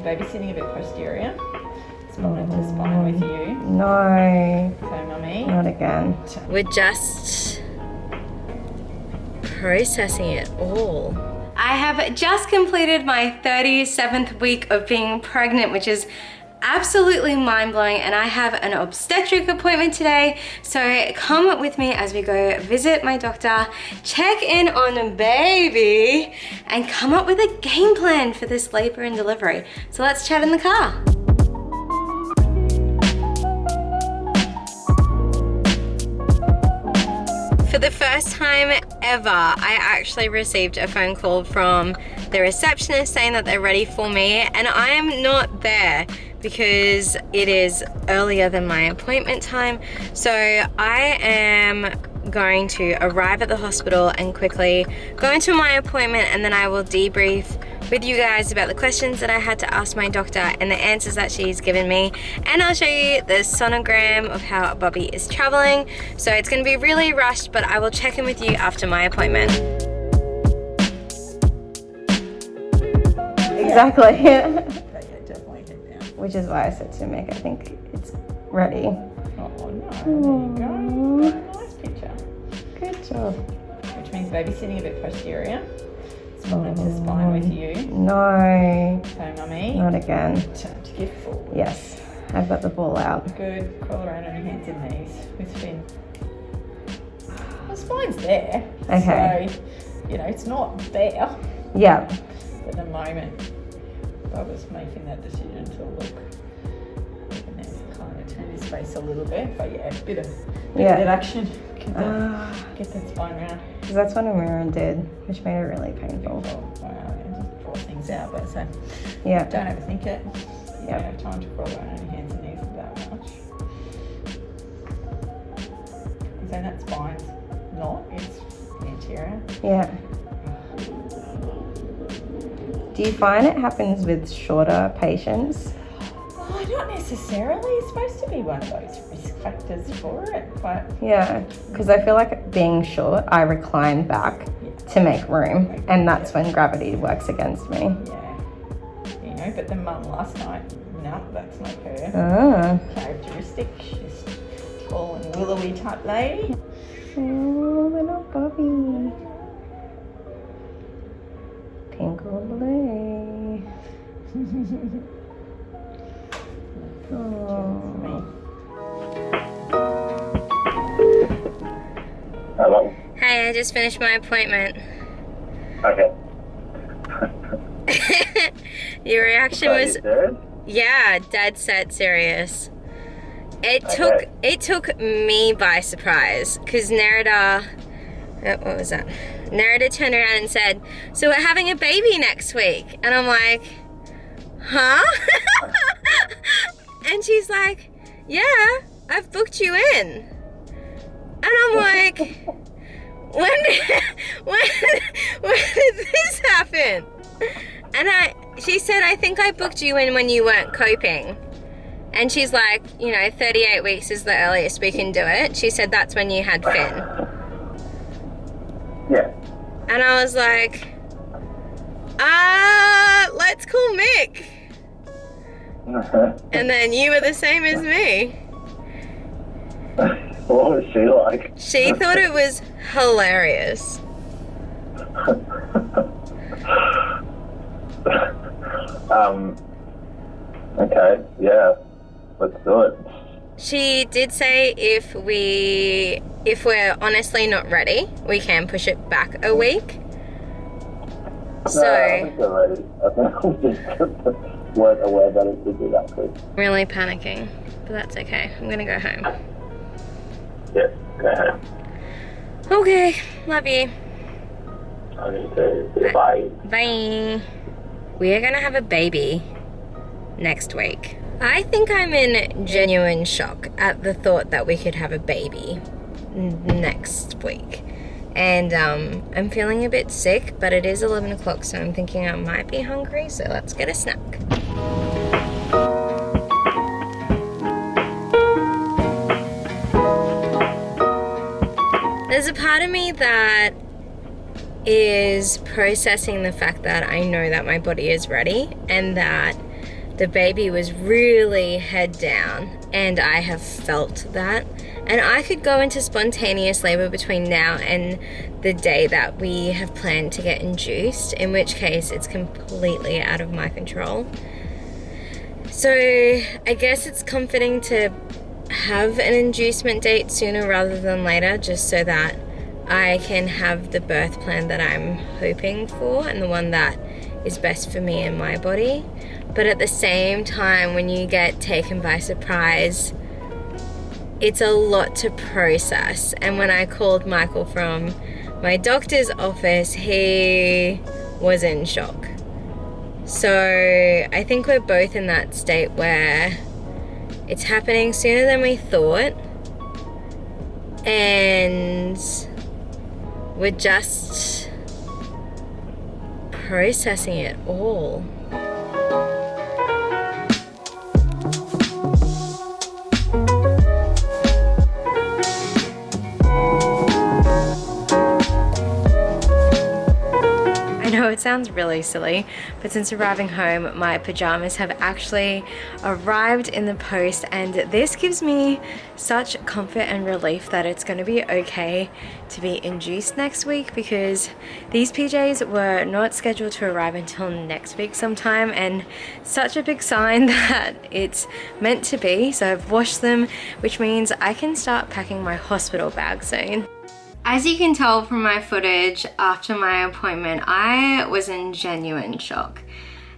babysitting a bit posterior. Spine to spine with you. No. So, mummy. Not again. We're just processing it all. I have just completed my 37th week of being pregnant, which is absolutely mind-blowing, and I have an obstetric appointment today, so come with me as we go visit my doctor, check in on baby, and come up with a game plan for this labor and delivery. So let's chat in the car. For the first time ever, I actually received a phone call from the receptionist saying that they're ready for me, and I'm not there because it is earlier than my appointment time. So I am going to arrive at the hospital and quickly go into my appointment, and then I will debrief with you guys about the questions that I had to ask my doctor and the answers that she's given me, and I'll show you the sonogram of how Bobby is traveling. So it's going to be really rushed, but I will check in with you after my appointment. Exactly. Definitely head down. Which is why I said to Mick, I think it's ready. Oh no, there you go. Nice picture. Good job. Which means babysitting a bit posterior. Spine to spine with you. No. So, mummy. Not again. Turn to give forward. Yes. I've got the ball out. Good. Crawl around on your hands and knees with Finn. The spine's there. Okay. So, you know, it's not there. Yeah. At the moment, I was making that decision to look. And then kind of turn his face a little bit. But yeah, bit of action. Get that spine round. Because that's what Amira did, which made it really painful. Wow, yeah, just draw things out, but so Yeah. don't overthink it. You Yep. don't have time to crawl around on your hands and knees that much. So that spine's not, it's anterior. Yeah. Do you find it happens with shorter patients? Oh, not necessarily. It's supposed to be one of those risk factors for it, but Yeah, because I feel like being short, I recline back to make room, and that's when gravity works against me. yeah, you know. But the mum last night, no, that's not her Ah. characteristic. She's tall and willowy type lady. Oh, little Bobby. Tinkle blue. Oh. Hello. Hey, I just finished my appointment. Okay. Your reaction was, Serious? yeah, dead set serious. It took me by surprise, because Nerida, what was that? Nerida turned around and said, "So we're having a baby next week," and I'm like, "Huh?" And she's like, "Yeah, I've booked you in," and I'm like, when did this happen? And she said, "I think I booked you in when you weren't coping." And she's like, you know, 38 weeks is the earliest we can do it. She said that's when you had Finn. Yeah. And I was like, let's call Mick. And then you were the same as me. What was she like? She thought it was hilarious. Okay, yeah. Let's do it. She did say if we're honestly not ready, we can push it back a week. So No, I think we're ready. I think we just weren't aware that it would be that quick. really panicking, but that's okay. I'm gonna go home. Yeah, go ahead. Okay, love you. I need to. Bye. Bye. We are gonna have a baby next week. I think I'm in genuine shock at the thought that we could have a baby next week. And I'm feeling a bit sick, but it is 11 o'clock, so I'm thinking I might be hungry, so let's get a snack. There's a part of me that is processing the fact that I know that my body is ready and that the baby was really head down, and I have felt that. And I could go into spontaneous labor between now and the day that we have planned to get induced, in which case it's completely out of my control. So I guess it's comforting to have an inducement date sooner rather than later, just so that I can have the birth plan that I'm hoping for and the one that is best for me and my body. But at the same time, when you get taken by surprise, it's a lot to process. And when I called Michael from my doctor's office, he was in shock. So I think we're both in that state where it's happening sooner than we thought, and we're just processing it all. It sounds really silly, but since arriving home, my pajamas have actually arrived in the post, and this gives me such comfort and relief that it's going to be okay to be induced next week, because these PJs were not scheduled to arrive until next week sometime, and such a big sign that it's meant to be. So I've washed them, which means I can start packing my hospital bag soon. As you can tell from my footage after my appointment, I was in genuine shock.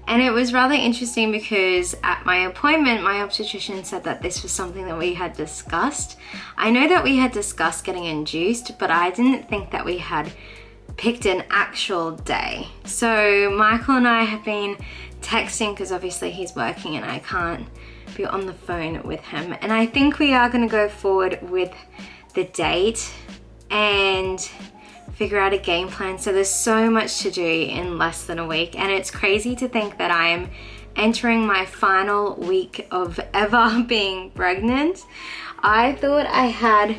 And it was rather interesting because at my appointment, my obstetrician said that this was something that we had discussed. I know that we had discussed getting induced, but I didn't think that we had picked an actual day. So Michael and I have been texting because obviously he's working and I can't be on the phone with him. And I think we are going to go forward with the date and figure out a game plan. So there's so much to do in less than a week, and it's crazy to think that I am entering my final week of ever being pregnant. I thought I had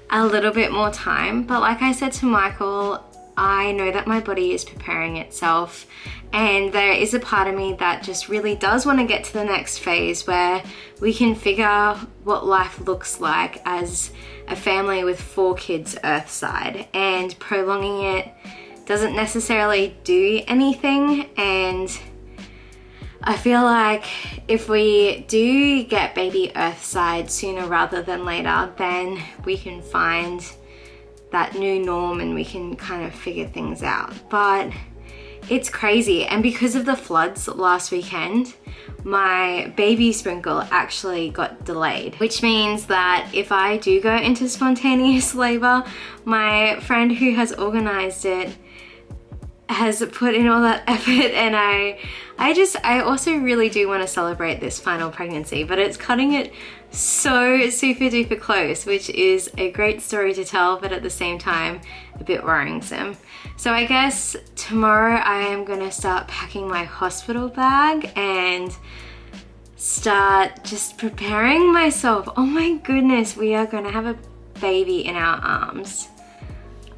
a little bit more time, but like I said to Michael, I know that my body is preparing itself, and there is a part of me that just really does want to get to the next phase where we can figure what life looks like as a family with 4 kids earthside, and prolonging it doesn't necessarily do anything. And I feel like if we do get baby earthside sooner rather than later, then we can find that new norm and we can kind of figure things out. But it's crazy, and because of the floods last weekend, my baby sprinkle actually got delayed, which means that if I do go into spontaneous labor, my friend who has organized it has put in all that effort, and I also really do want to celebrate this final pregnancy, but it's cutting it so super duper close, which is a great story to tell, but at the same time a bit worrisome. So I guess tomorrow I am gonna start packing my hospital bag and start just preparing myself. Oh my goodness, we are gonna have a baby in our arms.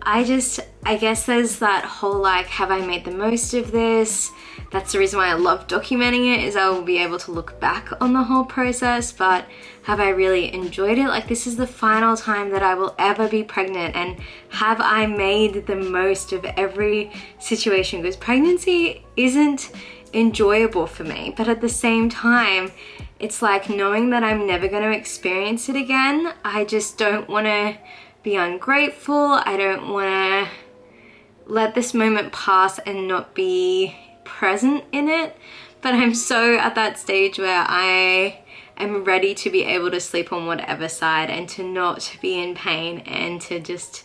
I guess there's that whole like, have I made the most of this? That's the reason why I love documenting it, is I will be able to look back on the whole process, but have I really enjoyed it? Like, this is the final time that I will ever be pregnant, and have I made the most of every situation? Because pregnancy isn't enjoyable for me, but at the same time, it's like knowing that I'm never going to experience it again. I just don't want to be ungrateful. I don't want to let this moment pass and not be present in it. But I'm so at that stage where I am ready to be able to sleep on whatever side and to not be in pain and to just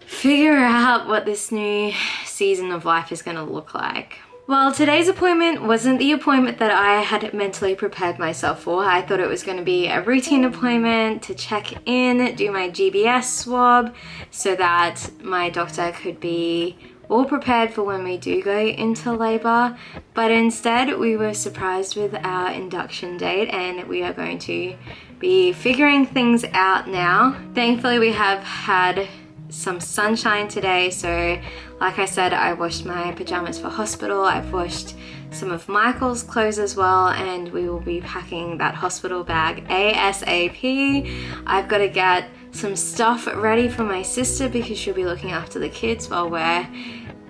figure out what this new season of life is going to look like. Well, today's appointment wasn't the appointment that I had mentally prepared myself for. I thought it was going to be a routine appointment to check in, do my GBS swab, so that my doctor could be all prepared for when we do go into labor. But instead, we were surprised with our induction date, and we are going to be figuring things out now. Thankfully, we have had some sunshine today, so like I said, I washed my pajamas for hospital, I've washed some of Michael's clothes as well, and we will be packing that hospital bag ASAP. I've got to get some stuff ready for my sister because she'll be looking after the kids while we're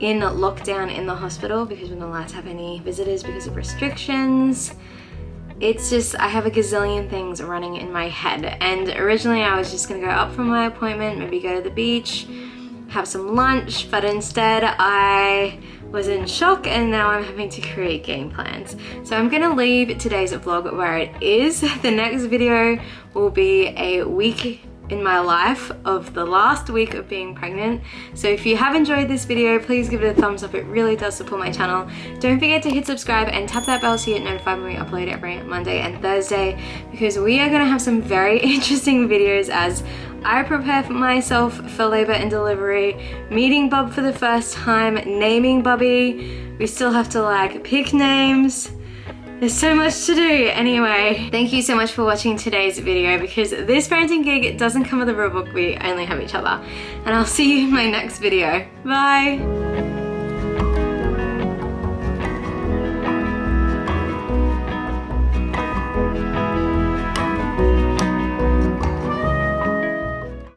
in lockdown in the hospital because we're not allowed to have any visitors because of restrictions. It's just, I have a gazillion things running in my head, and originally I was just gonna go up from my appointment, maybe go to the beach, have some lunch, but instead I was in shock and now I'm having to create game plans. So I'm gonna leave today's vlog where it is. The next video will be a week in my life of the last week of being pregnant. So if you have enjoyed this video, please give it a thumbs up. It really does support my channel. Don't forget to hit subscribe and tap that bell so you get notified when we upload every Monday and Thursday, because we are gonna have some very interesting videos as I prepare for myself for labor and delivery, meeting Bob for the first time, naming Bubby. We still have to like pick names. There's so much to do. Anyway, thank you so much for watching today's video, because this parenting gig doesn't come with a rule book. We only have each other. And I'll see you in my next video. Bye.